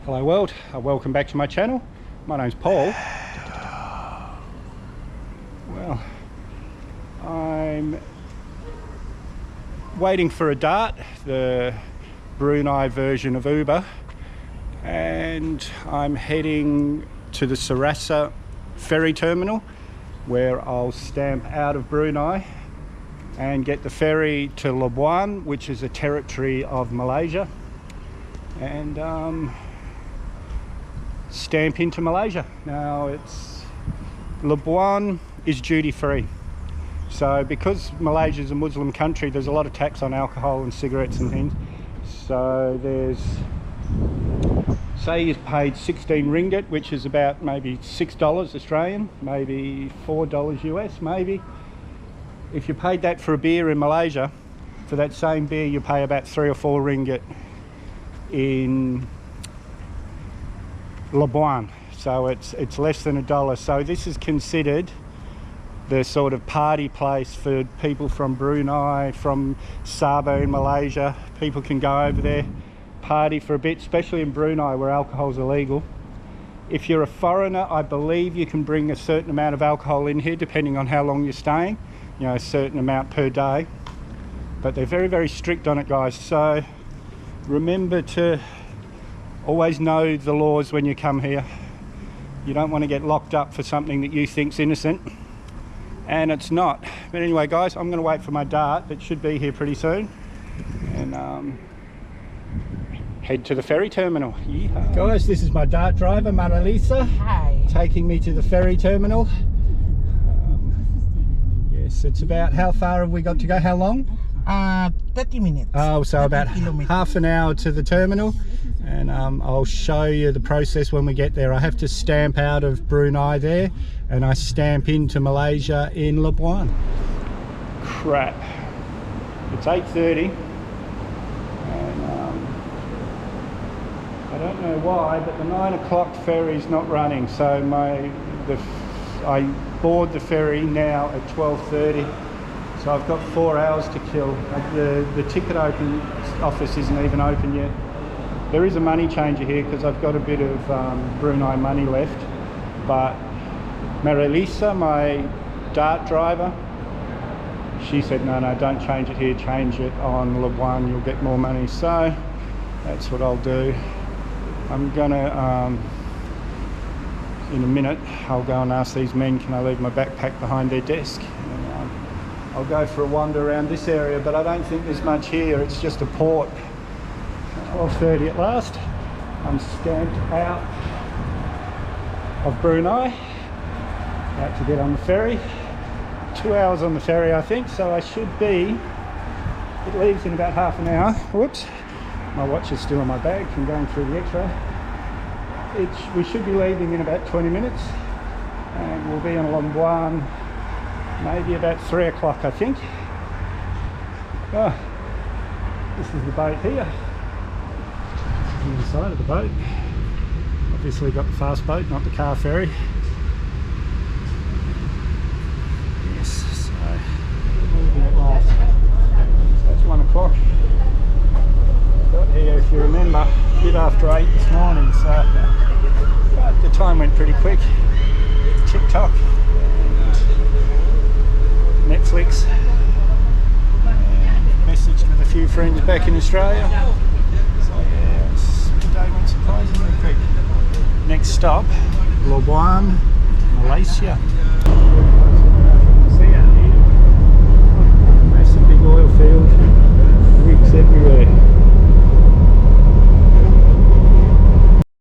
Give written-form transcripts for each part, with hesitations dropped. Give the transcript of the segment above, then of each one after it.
Hello world, welcome back to my channel. My name's Paul. Well, I'm waiting for a dart, the Brunei version of Uber, and I'm heading to the Sarasa ferry terminal where I'll stamp out of Brunei and get the ferry to Labuan, which is a territory of Malaysia, and stamp into Malaysia. Now Labuan is duty free, so because Malaysia is a Muslim country, there's a lot of tax on alcohol and cigarettes and things. So say you paid 16 ringgit, which is about maybe $6 Australian, maybe $4 US, maybe. If you paid that for a beer in Malaysia, for that same beer you pay about 3 or 4 ringgit in Labuan, so it's less than $1. So this is considered the sort of party place for people from Brunei, from Sabah in Malaysia. People can go over there, party for a bit, especially in Brunei where alcohol's illegal. If you're a foreigner, I believe you can bring a certain amount of alcohol in here depending on how long you're staying, you know, a certain amount per day, but they're very, very strict on it, guys. So remember to always know the laws when you come here. You don't want to get locked up for something that you think's innocent and it's not. But anyway, guys, I'm going to wait for my dart that should be here pretty soon, and head to the ferry terminal. Yeehaw. Guys, this is my dart driver, Marilisa. Hi. Taking me to the ferry terminal. Yes, it's about, how far have we got to go? How long? 30 minutes. Oh, so 30 about kilometers. half an hour to the terminal, and I'll show you the process when we get there. I have to stamp out of Brunei there, and I stamp into Malaysia in Labuan. Crap. It's 8:30, and I don't know why, but the 9 o'clock ferry's not running, so I board the ferry now at 12:30. So I've got 4 hours to kill. The ticket office isn't even open yet. There is a money changer here because I've got a bit of Brunei money left, but Marilisa, my dart driver, she said no, don't change it here, change it on Labuan, you'll get more money. So that's what I'll do. I'm gonna in a minute I'll go and ask these men, can I leave my backpack behind their desk? And, I'll go for a wander around this area, but I don't think there's much here. It's just a port. 12:30 at last. I'm stamped out of Brunei, about to get on the ferry. 2 hours on the ferry, I think, so I should be, it leaves in about half an hour. Whoops, my watch is still in my bag from going through the x-ray. We should be leaving in about 20 minutes, and we'll be on Labuan maybe about 3 o'clock, I think. Oh, this is the boat here. On the side of the boat. Obviously got the fast boat, not the car ferry. Yes, so moving at last. So it's 1 o'clock. Got here, if you remember, a bit after 8 this morning, so but the time went pretty quick. TikTok, Netflix, and messaged with a few friends back in Australia. So yeah, the day went surprisingly quick. Next stop, Labuan, Malaysia. See out here, massive big oil field, rigs everywhere.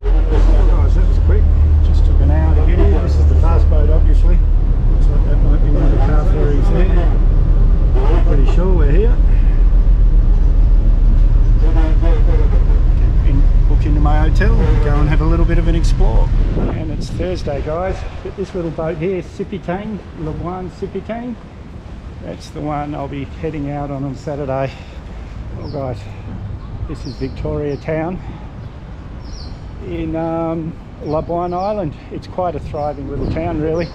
Oh guys, that was quick. Just took an hour to get here. This is the fast boat, obviously. Looks like that might be one of the car ferries there. Pretty sure we're here. Book into my hotel, go and have a little bit of an explore. And it's Thursday, guys. But this little boat here, Sipitang, Labuan Sipitang, that's the one I'll be heading out on Saturday. Well guys, this is Victoria Town in Labuan Island. It's quite a thriving little town, really.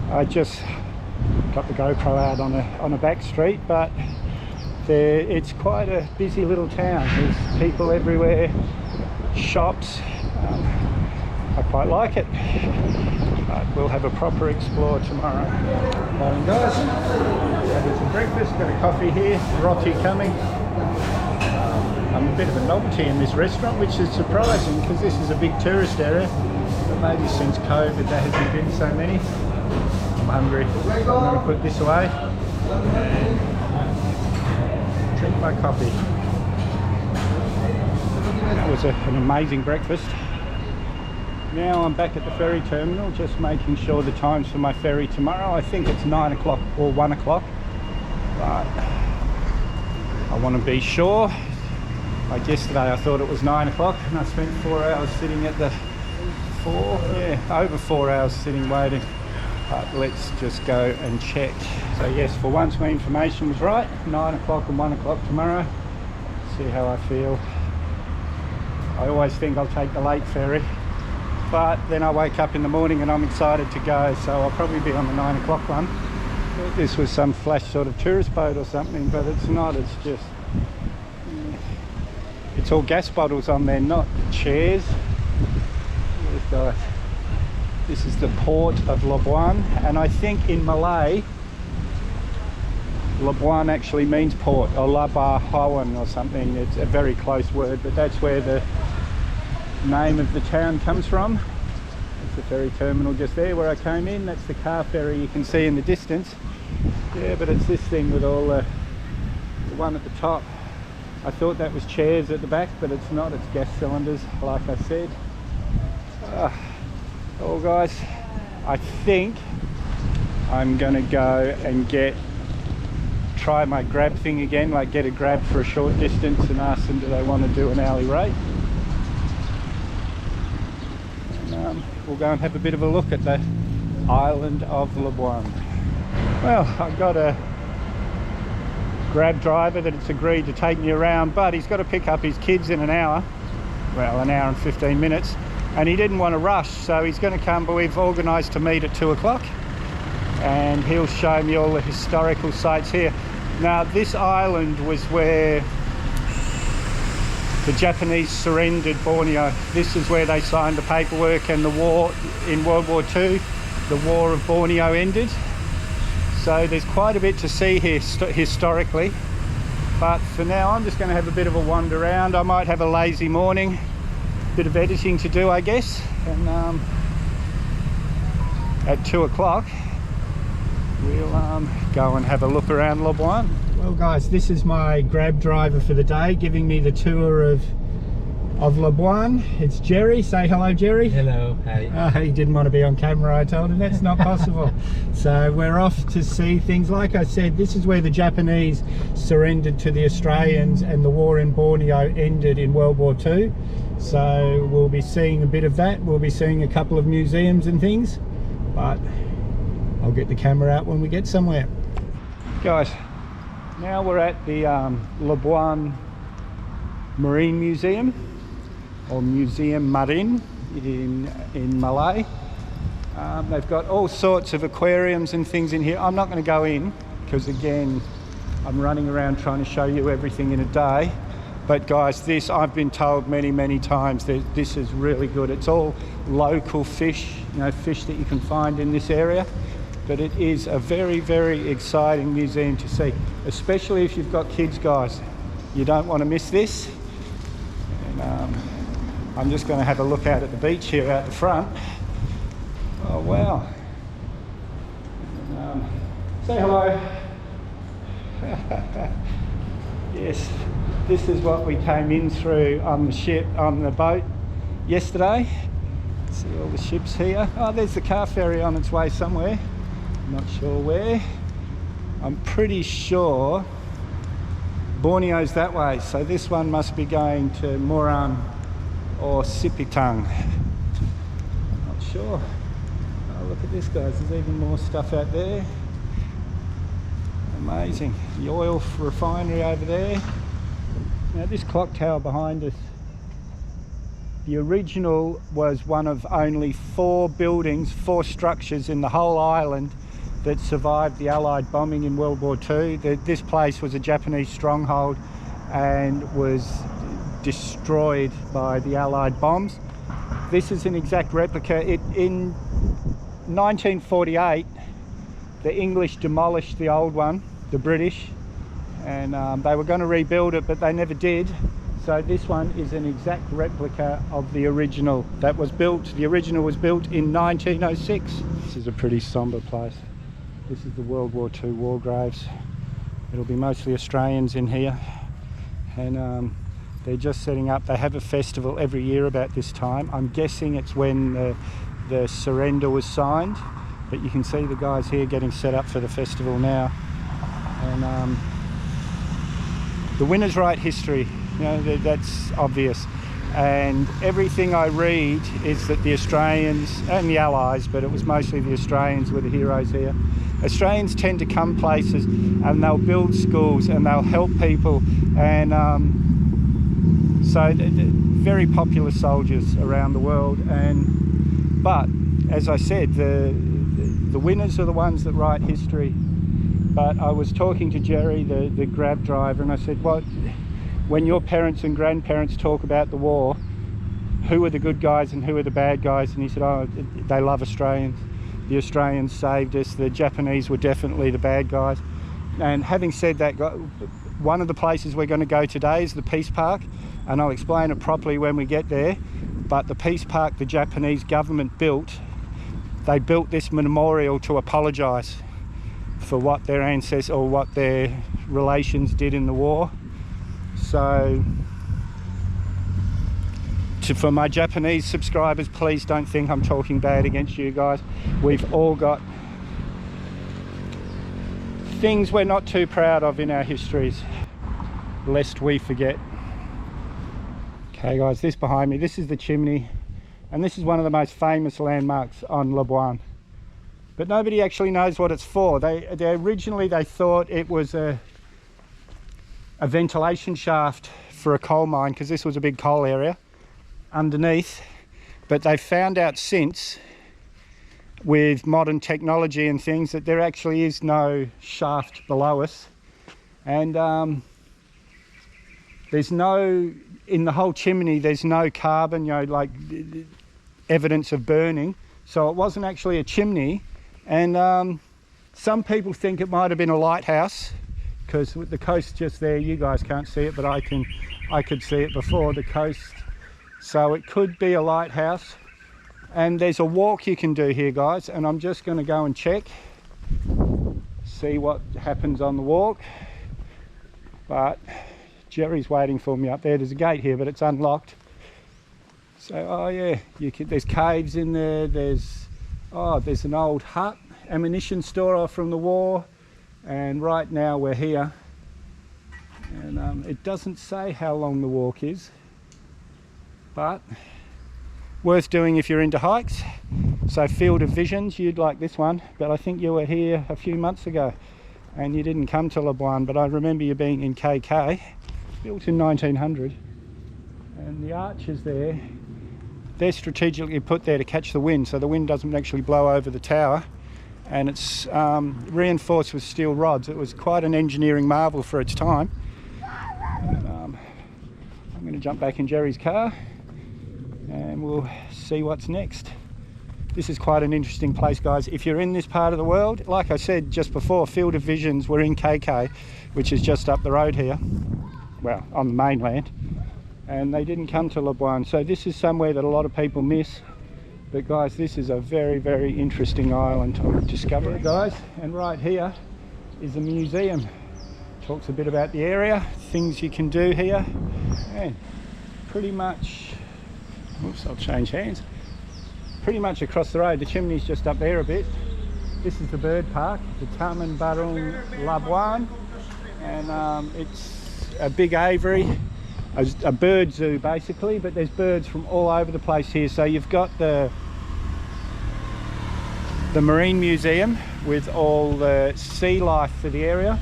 I just got the GoPro out on a back street, but it's quite a busy little town. There's people everywhere. shops. I quite like it, but we'll have a proper explore tomorrow. Morning guys, having some breakfast, got a coffee here, roti coming. I'm a bit of a novelty in this restaurant, which is surprising because this is a big tourist area, but maybe since COVID there hasn't been so many. I'm hungry, I'm going to put this away and drink my coffee. That was an amazing breakfast. Now I'm back at the ferry terminal, just making sure the times for my ferry tomorrow. I think it's 9 o'clock or 1 o'clock, but I want to be sure. Like yesterday I thought it was 9 o'clock and I spent 4 hours sitting at the over 4 hours sitting waiting. But let's just go and check. So yes, for once my information was right, 9 o'clock and 1 o'clock tomorrow. See how I feel. I always think I'll take the late ferry, but then I wake up in the morning and I'm excited to go, so I'll probably be on the 9 o'clock one. Thought this was some flash sort of tourist boat or something, but it's not. It's just, it's all gas bottles on there, not chairs. This is the port of Labuan, and I think in Malay, Labuan actually means port, or Labuan or something. It's a very close word, but that's where the name of the town comes from. It's the ferry terminal just there where I came in. That's the car ferry you can see in the distance. Yeah, but it's this thing with all the one at the top. I thought that was chairs at the back, but it's not. It's gas cylinders, like I said. Oh guys, I think I'm gonna go and try my grab thing again, like get a grab for a short distance and ask them do they want to do an hourly rate. And we'll go and have a bit of a look at the island of Labuan. Well, I've got a grab driver that's agreed to take me around, but he's got to pick up his kids in an hour, well, an hour and 15 minutes, and he didn't want to rush, so he's going to come, but we've organised to meet at 2 o'clock and he'll show me all the historical sites here. Now this island was where the Japanese surrendered Borneo. This is where they signed the paperwork, and the war in World War II, the War of Borneo ended. So there's quite a bit to see here historically, but for now I'm just going to have a bit of a wander around. I might have a lazy morning, bit of editing to do I guess, and at 2 o'clock we'll go and have a look around Labuan. Well guys, this is my grab driver for the day, giving me the tour of Labuan. It's Jerry. Say hello, Jerry. Hello, hi. He didn't want to be on camera, I told him. That's not possible. So we're off to see things. Like I said, this is where the Japanese surrendered to the Australians and the war in Borneo ended in World War II. So we'll be seeing a bit of that. We'll be seeing a couple of museums and things, but I'll get the camera out when we get somewhere. Guys, now we're at the Labuan Marine Museum, or Museum Marin in Malay. They've got all sorts of aquariums and things in here. I'm not going to go in because again I'm running around trying to show you everything in a day, but guys, this I've been told many times that this is really good. It's all local fish, you know, fish that you can find in this area, but it is a very exciting museum to see, especially if you've got kids, guys. You don't want to miss this. And I'm just going to have a look out at the beach here out the front. Oh wow. And, say hello. Yes, this is what we came in through on the ship, on the boat yesterday. See all the ships here. Oh, there's the car ferry on its way somewhere. Not sure where. I'm pretty sure Borneo's that way, so this one must be going to Moran or Sipitang. Not sure. Oh, look at this, guys. There's even more stuff out there. Amazing. The oil refinery over there. Now this clock tower behind us, the original was one of only 4 buildings, 4 structures in the whole island that survived the Allied bombing in World War II. This place was a Japanese stronghold and was destroyed by the Allied bombs. This is an exact replica. In 1948, the English demolished the old one, the British, and they were going to rebuild it, but they never did. So this one is an exact replica of the original that was built. The original was built in 1906. This is a pretty somber place. This is the World War II war graves. It'll be mostly Australians in here, and they're just setting up. They have a festival every year about this time. I'm guessing it's when the surrender was signed, but you can see the guys here getting set up for the festival now. And the winners write history, you know, that's obvious. And everything I read is that the Australians and the Allies, but it was mostly the Australians were the heroes here. Australians tend to come places and they'll build schools and they'll help people, and so very popular soldiers around the world. But as I said, the winners are the ones that write history. But I was talking to Jerry, the grab driver, and I said, well, when your parents and grandparents talk about the war, who are the good guys and who are the bad guys? And he said, oh, they love Australians. The Australians saved us. The Japanese were definitely the bad guys. And having said that, one of the places we're going to go today is the Peace Park, and I'll explain it properly when we get there. But the Peace Park the Japanese government built, they built this memorial to apologise for what their ancestors or what their relations did in the war. So for my Japanese subscribers, please don't think I'm talking bad against you guys. We've all got things we're not too proud of in our histories, lest we forget. Okay guys, this behind me, this is the chimney, and this is one of the most famous landmarks on Labuan. But nobody actually knows what it's for. They originally thought it was a ventilation shaft for a coal mine, because this was a big coal area underneath. But they've found out since, with modern technology and things, that there actually is no shaft below us. And there's no, in the whole chimney, there's no carbon, you know, like evidence of burning. So it wasn't actually a chimney. And some people think it might have been a lighthouse, because with the coast just there, you guys can't see it, but I could see it before the coast. So it could be a lighthouse. And there's a walk you can do here, guys, and I'm just going to go and check, see what happens on the walk. But Jerry's waiting for me up there. There's a gate here, but it's unlocked. So, oh yeah, there's caves in there. There's an old hut, ammunition store from the war. And right now we're here. And it doesn't say how long the walk is, but worth doing if you're into hikes. So Field of Visions, you'd like this one, but I think you were here a few months ago and you didn't come to Labuan, but I remember you being in KK, built in 1900. And the arches there, they're strategically put there to catch the wind, so the wind doesn't actually blow over the tower, and it's reinforced with steel rods. It was quite an engineering marvel for its time. And, I'm going to jump back in Jerry's car and we'll see what's next. This is quite an interesting place, guys. If you're in this part of the world, like I said just before, Field of Visions were in KK, which is just up the road here, well, on the mainland, and they didn't come to Labuan. So this is somewhere that a lot of people miss. But guys, this is a very, very interesting island to discover, guys. And right here is a museum. Talks a bit about the area, things you can do here, and pretty much, oops, I'll change hands. Pretty much across the road, the chimney's just up there a bit. This is the bird park, the Taman Barung Labuan, and it's a big aviary, a bird zoo basically, but there's birds from all over the place here. So you've got the Marine Museum with all the sea life for the area,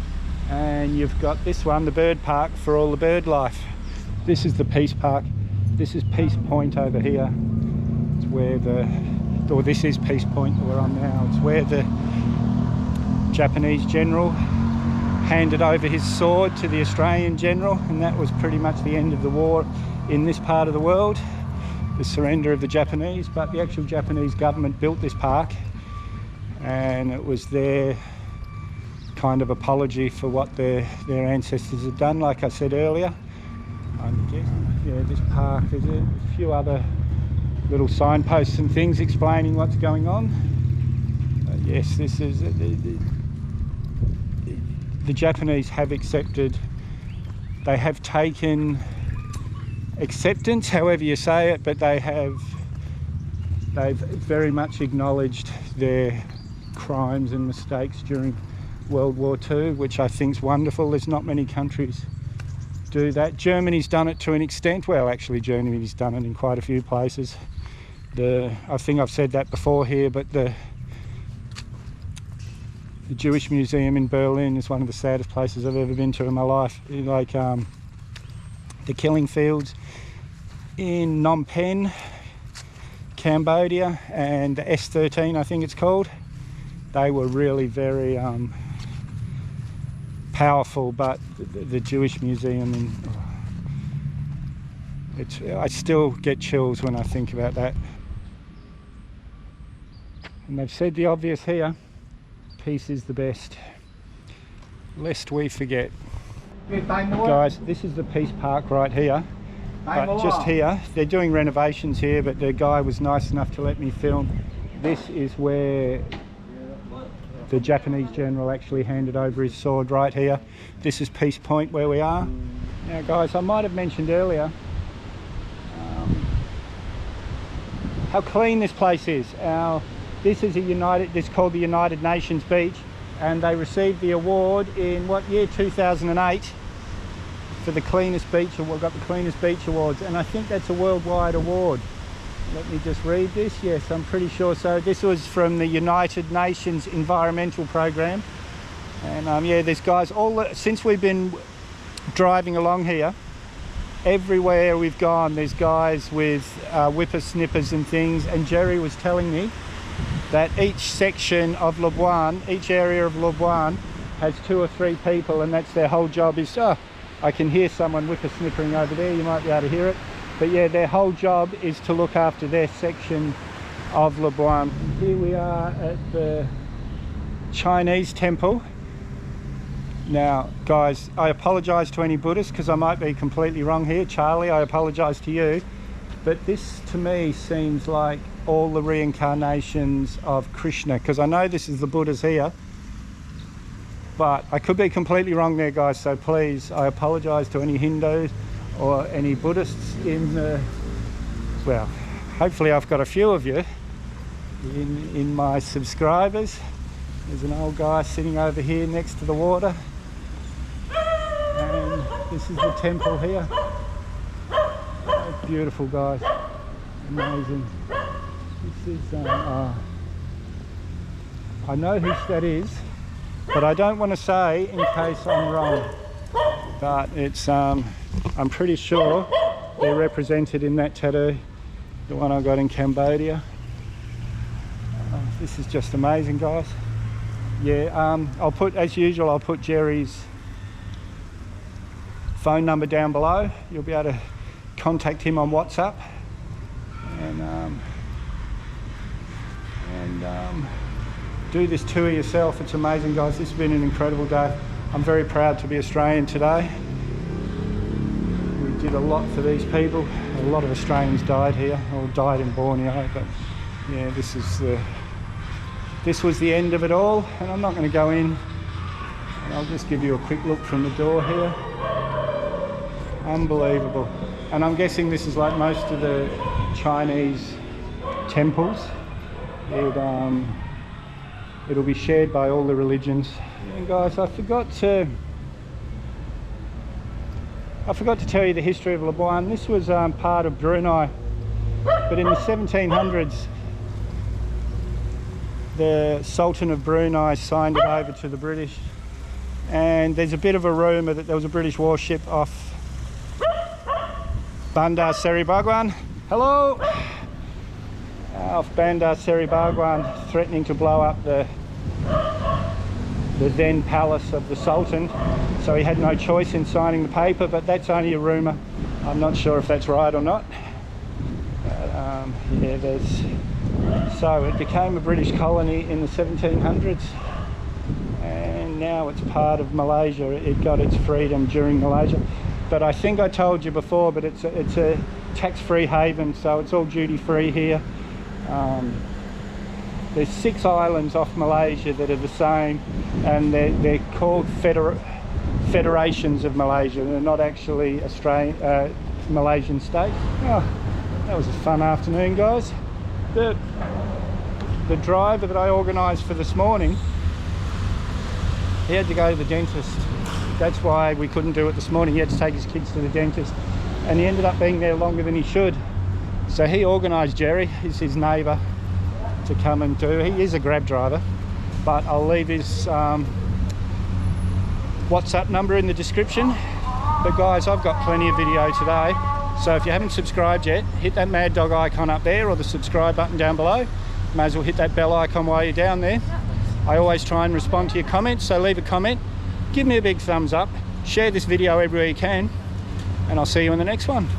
and you've got this one, the bird park, for all the bird life. This is the Peace Park. This is Peace Point over here. It's where this is Peace Point that we're on now. It's where the Japanese general handed over his sword to the Australian general, and that was pretty much the end of the war in this part of the world, the surrender of the Japanese. But the actual Japanese government built this park, and it was their kind of apology for what their ancestors had done. Like I said earlier, yeah, this park, there's a few other little signposts and things explaining what's going on. Yes, this is the Japanese have accepted, they have taken acceptance, however you say it, but they've very much acknowledged their crimes and mistakes during World War II, which I think is wonderful. There's not many countries do that. Germany's done it to an extent. Well, actually Germany's done it in quite a few places. I think I've said that before here, but the Jewish Museum in Berlin is one of the saddest places I've ever been to in my life. Like the killing fields in Phnom Penh, Cambodia, and the S13, I think it's called. They were really very powerful, but the Jewish Museum, I still get chills when I think about that. And they've said the obvious here, peace is the best, lest we forget. Guys, this is the Peace Park right here, but just here, they're doing renovations here, but the guy was nice enough to let me film. This is where the Japanese general actually handed over his sword, right here. This is Peace Point where we are. Now guys, I might have mentioned earlier how clean this place is. This is this is called the United Nations Beach, and they received the award in what year? 2008 for the cleanest beach. We've got the cleanest beach awards, and I think that's a worldwide award. Let me just read this. Yes, I'm pretty sure so. This was from the United Nations Environmental Program, and yeah, there's guys since we've been driving along here. Everywhere we've gone, there's guys with whippersnippers and things, and Jerry was telling me that each section of Labuan, each area of Labuan has 2 or 3 people, and that's their whole job is, I can hear someone whippersnippering over there, you might be able to hear it. But yeah, their whole job is to look after their section of Labuan. Here we are at the Chinese temple. Now guys, I apologise to any Buddhists because I might be completely wrong here. Charlie, I apologise to you. But this to me seems like all the reincarnations of Krishna, because I know this is the Buddhas here, but I could be completely wrong there guys, so please, I apologise to any Hindus or any Buddhists in the, well, hopefully I've got a few of you in my subscribers. There's an old guy sitting over here next to the water, and this is the temple here. Beautiful guys, amazing. This is I know who that is, but I don't want to say in case I'm wrong, but it's I'm pretty sure they're represented in that tattoo, the one I got in Cambodia. This is just amazing guys. Yeah, I'll put, as usual, I'll put Jerry's phone number down below. You'll be able to contact him on WhatsApp, and do this tour yourself. It's amazing guys, this has been an incredible day. I'm very proud to be Australian today. We did a lot for these people. A lot of Australians died here, or died in Borneo, but yeah, this was the end of it all, and I'm not going to go in. I'll just give you a quick look from the door here. Unbelievable. And I'm guessing this is like most of the Chinese temples. It'll be shared by all the religions. And guys, I forgot to tell you the history of Labuan. This was part of Brunei, but in the 1700s, the Sultan of Brunei signed it over to the British, and there's a bit of a rumour that there was a British warship off Bandar Seri Begawan. Hello! Off Bandar Seri Begawan, threatening to blow up the the then palace of the Sultan, so he had no choice in signing the paper, but that's only a rumour. I'm not sure if that's right or not. Yeah, so it became a British colony in the 1700s, and now it's part of Malaysia. It got its freedom during Malaysia, but I think I told you before, but it's a tax-free haven, so it's all duty-free here. There's 6 islands off Malaysia that are the same, and they're called federations of Malaysia. They're not actually Malaysian states. Oh, that was a fun afternoon, guys. The driver that I organised for this morning, he had to go to the dentist. That's why we couldn't do it this morning. He had to take his kids to the dentist, and he ended up being there longer than he should. So he organised Jerry, he's his neighbour, to come and do. He is a Grab driver, but I'll leave his WhatsApp number in the description. But guys, I've got plenty of video today, so if you haven't subscribed yet, hit that Mad Dog icon up there or the subscribe button down below. May as well hit that bell icon while you're down there. I always try and respond to your comments, so leave a comment, give me a big thumbs up, share this video everywhere you can, and I'll see you in the next one.